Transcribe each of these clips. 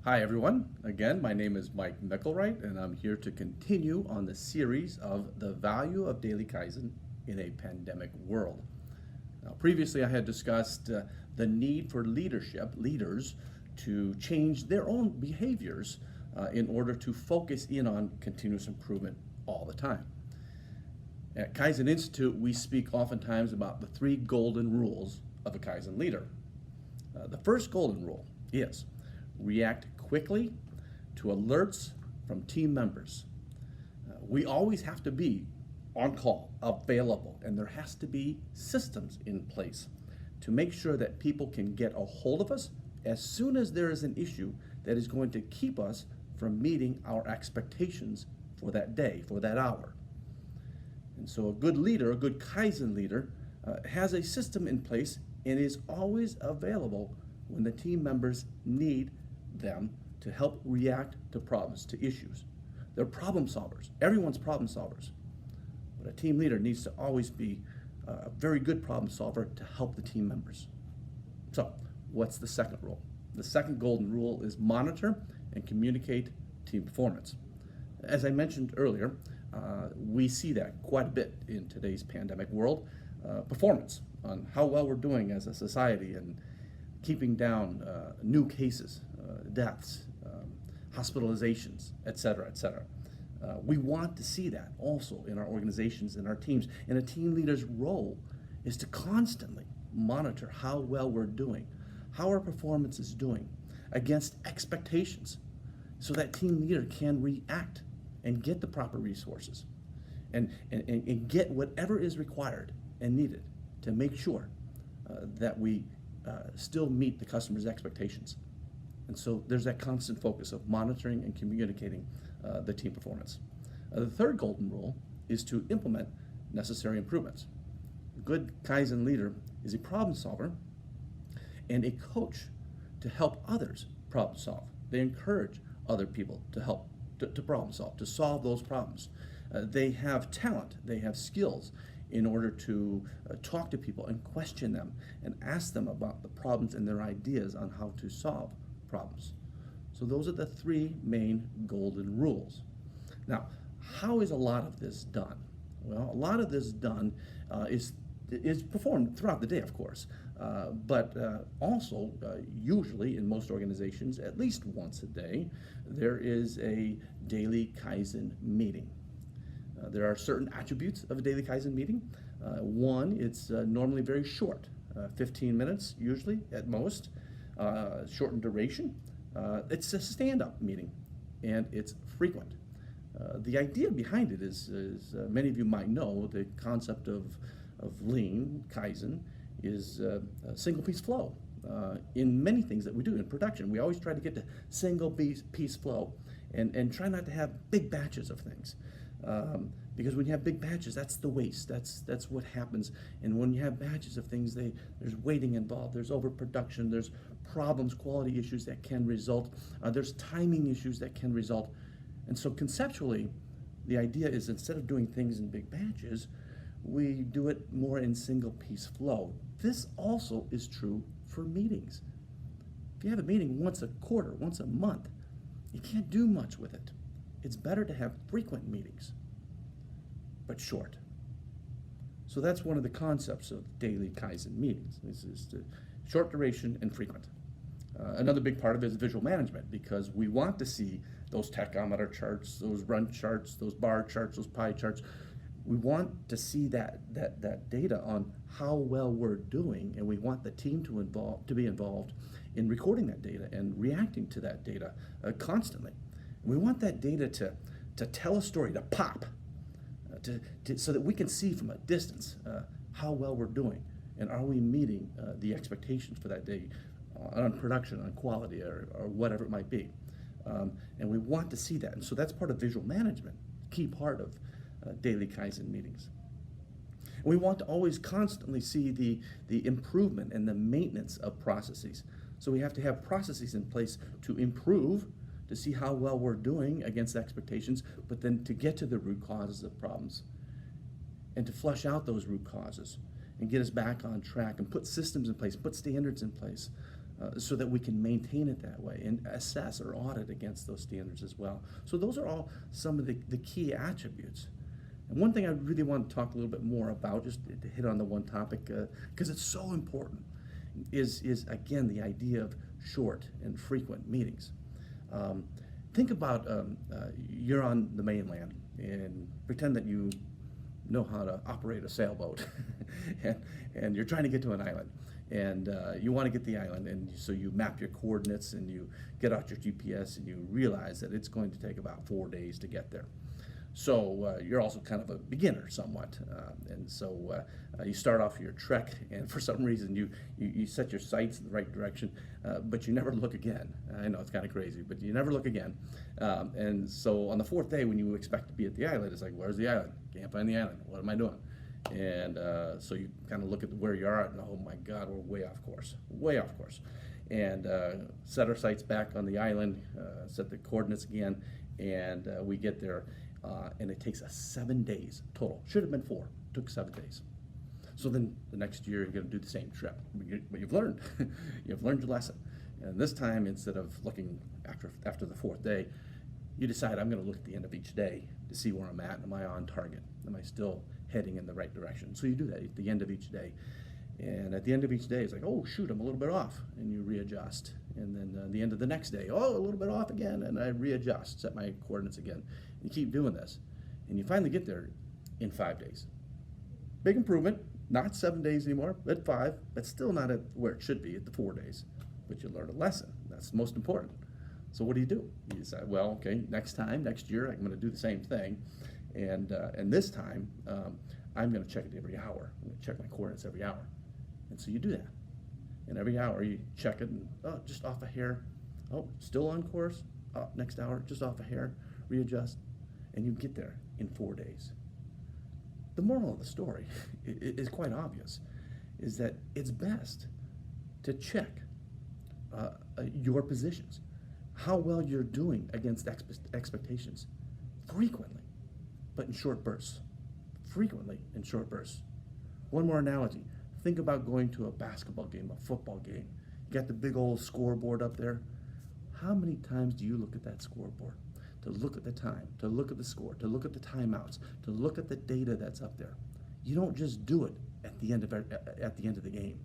Hi everyone, again my name is Mike Micklewright and I'm here to continue on the series of the value of daily Kaizen in a pandemic world. Now previously I had discussed the need for leaders to change their own behaviors in order to focus in on continuous improvement all the time. At Kaizen Institute we speak oftentimes about the three golden rules of a Kaizen leader. The first golden rule is react quickly to alerts from team members. We always have to be on call, available, and there has to be systems in place to make sure that people can get a hold of us as soon as there is an issue that is going to keep us from meeting our expectations for that day, for that hour. And so a good leader, a good Kaizen leader, has a system in place and is always available when the team members need them to help react to problems, to issues. They're problem solvers. Everyone's problem solvers. But a team leader needs to always be a very good problem solver to help the team members. So, what's the second rule? The second golden rule is monitor and communicate team performance. As I mentioned earlier, we see that quite a bit in today's pandemic world. Performance on how well we're doing as a society and keeping down new cases, deaths, hospitalizations, etc., etc. We want to see that also in our organizations and our teams. And a team leader's role is to constantly monitor how well we're doing, how our performance is doing against expectations, so that team leader can react and get the proper resources and get whatever is required and needed to make sure that we still meet the customer's expectations. And so there's that constant focus of monitoring and communicating the team performance. The third golden rule is to implement necessary improvements. A good Kaizen leader is a problem solver and a coach to help others problem solve. They encourage other people to help to problem solve, to solve those problems. They have talent, they have skills in order to talk to people and question them and ask them about the problems and their ideas on how to solve problems. So those are the three main golden rules. Now, how is a lot of this done? Well, a lot of this done is performed throughout the day, of course, but also usually in most organizations, at least once a day, there is a daily Kaizen meeting. There are certain attributes of a daily Kaizen meeting. One, it's normally very short, 15 minutes usually at most, short in duration. It's a stand-up meeting and it's frequent. The idea behind it is many of you might know, the concept of lean, Kaizen, is a single piece flow. In many things that we do in production, we always try to get to single piece flow and try not to have big batches of things. Because when you have big batches, that's the waste. That's what happens. And when you have batches of things, there's waiting involved. There's overproduction. There's problems, quality issues that can result. There's timing issues that can result. And so conceptually, the idea is instead of doing things in big batches, we do it more in single piece flow. This also is true for meetings. If you have a meeting once a quarter, once a month, you can't do much with it. It's better to have frequent meetings, but short. So that's one of the concepts of daily Kaizen meetings. This is the short duration and frequent. Another big part of it is visual management, because we want to see those tachometer charts, those run charts, those bar charts, those pie charts. We want to see that data on how well we're doing, and we want the team to be involved in recording that data and reacting to that data constantly. We want that data to tell a story, to pop, so that we can see from a distance how well we're doing, and are we meeting the expectations for that day on production, on quality, or whatever it might be. And we want to see that, and so that's part of visual management, key part of daily Kaizen meetings. And we want to always constantly see the improvement and the maintenance of processes. So we have to have processes in place to improve, to see how well we're doing against expectations, but then to get to the root causes of problems and to flush out those root causes and get us back on track and put systems in place, put standards in place so that we can maintain it that way and assess or audit against those standards as well. So those are all some of the key attributes. And one thing I really want to talk a little bit more about, just to hit on the one topic, because it's so important, is again the idea of short and frequent meetings. Think about you're on the mainland and pretend that you know how to operate a sailboat and you're trying to get to an island, and you want to get the island, and so you map your coordinates and you get out your GPS and you realize that it's going to take about 4 days to get there. So you're also kind of a beginner somewhat, and so you start off your trek, and for some reason you set your sights in the right direction, but you never look again. I know it's kind of crazy, but you never look again. And so on the 4th day, when you expect to be at the island, it's like, where's the island? Can't find the island. What am I doing? And so you kind of look at where you are, and oh my God, we're way off course, way off course. And set our sights back on the island, set the coordinates again, and we get there. And it takes us 7 days total. Should have been 4. Took 7 days. So then the next year you're going to do the same trip. But you've learned. You've learned your lesson. And this time, instead of looking after the 4th day, you decide, I'm going to look at the end of each day to see where I'm at. Am I on target? Am I still heading in the right direction? So you do that at the end of each day. And at the end of each day, it's like, oh, shoot, I'm a little bit off. And you readjust. And then at the end of the next day, oh, a little bit off again. And I readjust, set my coordinates again. You keep doing this. And you finally get there in 5 days. Big improvement, not 7 days anymore, but 5. But still not at where it should be at the 4 days. But you learn a lesson. That's most important. So what do? You decide, well, okay, next year, I'm going to do the same thing. And this time, I'm going to check it every hour. I'm going to check my coordinates every hour. And so you do that. And every hour you check it, and oh, just off a hair. Oh, still on course. Oh, next hour, just off a hair. Readjust. And you get there in 4 days. The moral of the story is quite obvious, is that it's best to check your positions, how well you're doing against expectations, frequently, but in short bursts. Frequently in short bursts. One more analogy. Think about going to a basketball game, a football game. You got the big old scoreboard up there. How many times do you look at that scoreboard? To look at the time, to look at the score, to look at the timeouts, to look at the data that's up there. You don't just do it at the end of the game.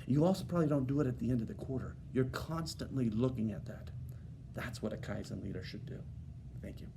You also probably don't do it at the end of the quarter. You're constantly looking at that. That's what a Kaizen leader should do. Thank you.